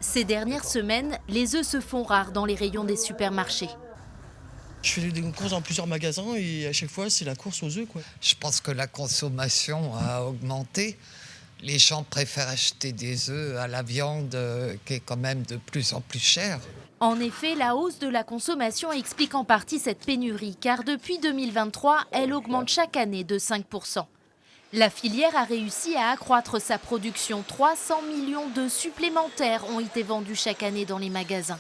Ces dernières semaines, les œufs se font rares dans les rayons des supermarchés. Je fais des courses dans plusieurs magasins et à chaque fois, c'est la course aux œufs, quoi. Je pense que la consommation a augmenté. Les gens préfèrent acheter des œufs à la viande qui est quand même de plus en plus chère. En effet, la hausse de la consommation explique en partie cette pénurie, car depuis 2023, elle augmente chaque année de 5%. La filière a réussi à accroître sa production. 300 millions d'œufs supplémentaires ont été vendus chaque année dans les magasins.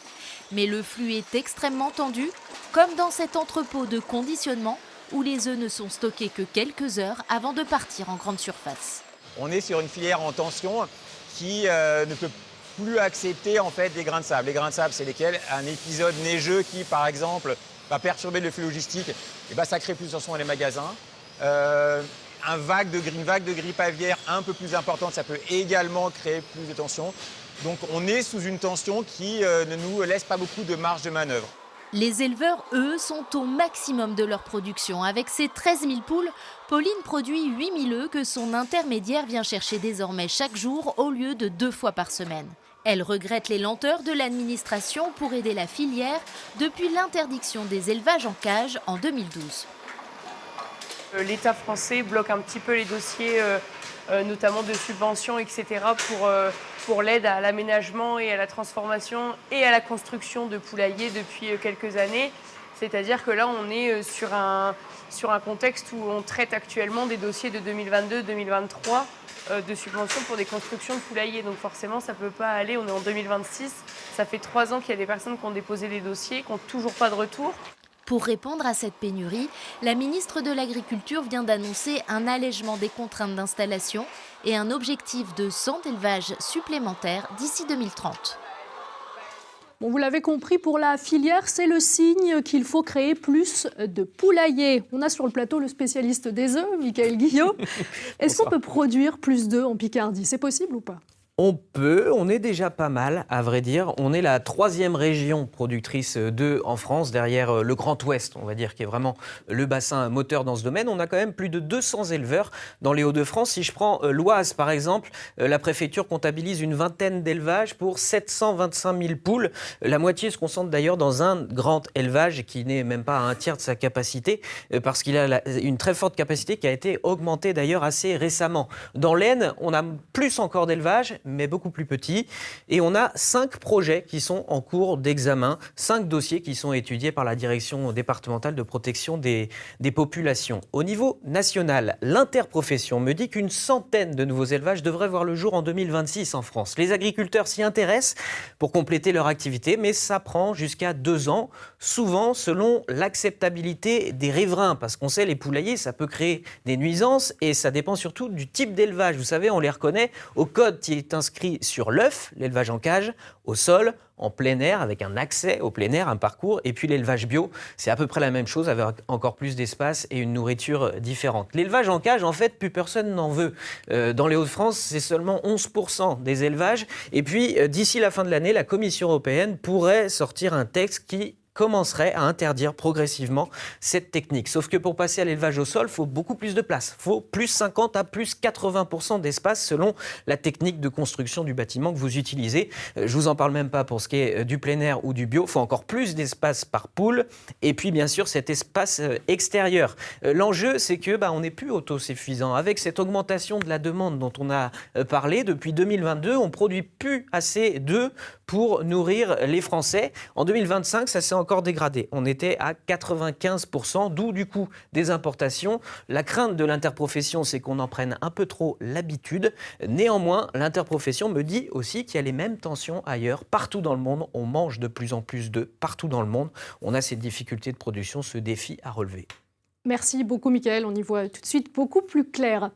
Mais le flux est extrêmement tendu, comme dans cet entrepôt de conditionnement où les œufs ne sont stockés que quelques heures avant de partir en grande surface. On est sur une filière en tension qui ne peut plus accepter en fait des grains de sable. Les grains de sable, c'est lesquels? Un épisode neigeux qui, par exemple, va perturber le flux logistique, et ça crée plus de tension dans les magasins. Une vague de grippe aviaire un peu plus importante, ça peut également créer plus de tension. Donc on est sous une tension qui ne nous laisse pas beaucoup de marge de manœuvre. Les éleveurs, eux, sont au maximum de leur production. Avec ses 13 000 poules, Pauline produit 8 000 œufs que son intermédiaire vient chercher désormais chaque jour au lieu de 2 fois par semaine. Elle regrette les lenteurs de l'administration pour aider la filière depuis l'interdiction des élevages en cage en 2012. L'État français bloque un petit peu les dossiers, notamment de subventions, etc., pour l'aide à l'aménagement et à la transformation et à la construction de poulaillers depuis quelques années. C'est-à-dire que là, on est sur un contexte où on traite actuellement des dossiers de 2022-2023 de subventions pour des constructions de poulaillers. Donc forcément, ça ne peut pas aller. On est en 2026. Ça fait 3 ans qu'il y a des personnes qui ont déposé des dossiers, qui n'ont toujours pas de retour. Pour répondre à cette pénurie, la ministre de l'Agriculture vient d'annoncer un allègement des contraintes d'installation et un objectif de 100 élevages supplémentaires d'ici 2030. Bon, vous l'avez compris, pour la filière, c'est le signe qu'il faut créer plus de poulaillers. On a sur le plateau le spécialiste des œufs, Michaël Guillot. Est-ce qu'on peut produire plus d'œufs en Picardie? C'est possible ou pas? On est déjà pas mal, à vrai dire. On est la 3e région productrice d'œufs en France, derrière le Grand Ouest, on va dire, qui est vraiment le bassin moteur dans ce domaine. On a quand même plus de 200 éleveurs dans les Hauts-de-France. Si je prends l'Oise, par exemple, la préfecture comptabilise une vingtaine d'élevages pour 725 000 poules. La moitié se concentre d'ailleurs dans un grand élevage qui n'est même pas à un tiers de sa capacité, parce qu'il a une très forte capacité qui a été augmentée d'ailleurs assez récemment. Dans l'Aisne, on a plus encore d'élevages, mais beaucoup plus petits. Et on a 5 projets qui sont en cours d'examen, 5 dossiers qui sont étudiés par la direction départementale de protection des populations. Au niveau national, l'interprofession me dit qu'une centaine de nouveaux élevages devraient voir le jour en 2026 en France. Les agriculteurs s'y intéressent pour compléter leur activité, mais ça prend jusqu'à 2 ans, souvent selon l'acceptabilité des riverains, parce qu'on sait, les poulaillers, ça peut créer des nuisances et ça dépend surtout du type d'élevage. Vous savez, on les reconnaît au code qui est inscrit sur l'œuf, l'élevage en cage, au sol, en plein air, avec un accès au plein air, un parcours, et puis l'élevage bio, c'est à peu près la même chose, avec encore plus d'espace et une nourriture différente. L'élevage en cage, en fait, plus personne n'en veut. Dans les Hauts-de-France, c'est seulement 11% des élevages. Et puis, d'ici la fin de l'année, la Commission européenne pourrait sortir un texte qui commencerait à interdire progressivement cette technique. Sauf que pour passer à l'élevage au sol, il faut beaucoup plus de place. Il faut plus 50 à plus 80% d'espace selon la technique de construction du bâtiment que vous utilisez. Je ne vous en parle même pas pour ce qui est du plein air ou du bio. Il faut encore plus d'espace par poule. Et puis, bien sûr, cet espace extérieur. L'enjeu, c'est que on n'est plus autosuffisant. Avec cette augmentation de la demande dont on a parlé depuis 2022, on ne produit plus assez d'œufs pour nourrir les Français. En 2025, ça s'est encore dégradé. On était à 95%, d'où du coup des importations. La crainte de l'interprofession, c'est qu'on en prenne un peu trop l'habitude. Néanmoins, l'interprofession me dit aussi qu'il y a les mêmes tensions ailleurs. Partout dans le monde, on mange de plus en plus d'œufs. Partout dans le monde, on a ces difficultés de production, ce défi à relever. Merci beaucoup, Michaël. On y voit tout de suite beaucoup plus clair.